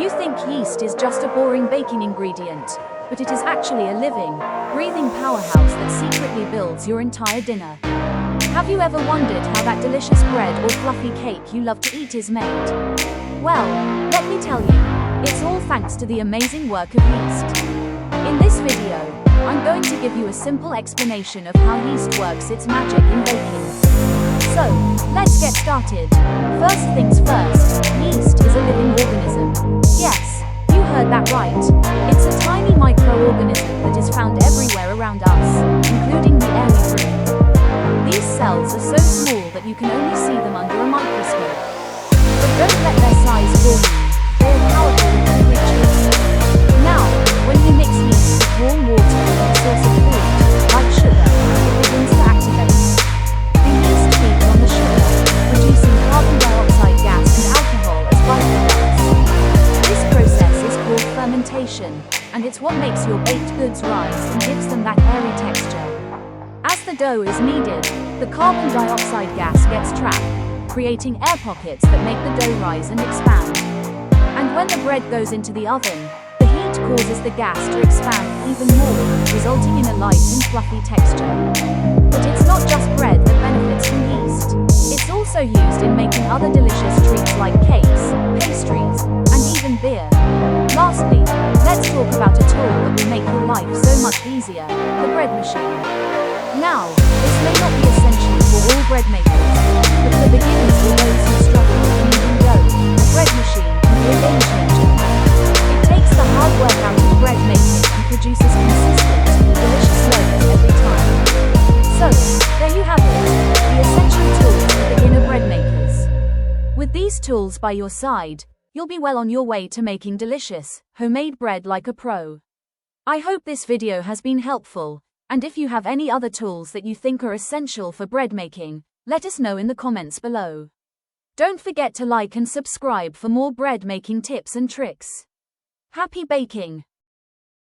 You think yeast is just a boring baking ingredient, but it is actually a living, breathing powerhouse that secretly builds your entire dinner. Have you ever wondered how that delicious bread or fluffy cake you love to eat is made? Well, let me tell you, it's all thanks to the amazing work of yeast. In this video, I'm going to give you a simple explanation of how yeast works its magic in baking. So, let's get started. First things first, yeast is a living organism. Yes, you heard that right. It's a tiny microorganism that is found everywhere around us, including the air we breathe. These cells are so small that you can only see them under a microscope. But don't let their size fool you. They are powerful little creatures. Now, when you mix yeast with warm water and a source of food, like sugar, it begins to activate. The yeast feeds on the sugar, producing carbon dioxide gas and alcohol as byproducts. This process is called fermentation, and it's what makes your baked goods rise and gives them that airy texture. As the dough is kneaded, the carbon dioxide gas gets trapped, creating air pockets that make the dough rise and expand. And when the bread goes into the oven, the heat causes the gas to expand even more, resulting in a light and fluffy texture. But it's not just bread that benefits from yeast. It's also used in making other delicious treats like cakes, pastries, and even beer. Lastly, let's talk about a tool that will make your life so much easier, the bread machine. Now, this may not be essential for all bread makers, but for beginners or those who struggle with kneading dough, a bread machine can be a game changer. It takes the hard work out of bread making and produces consistent, delicious loaves every time. So, there you have it, the essential tools for beginner bread makers. With these tools by your side, you'll be well on your way to making delicious, homemade bread like a pro. I hope this video has been helpful, and if you have any other tools that you think are essential for bread making, let us know in the comments below. Don't forget to like and subscribe for more bread making tips and tricks. Happy baking!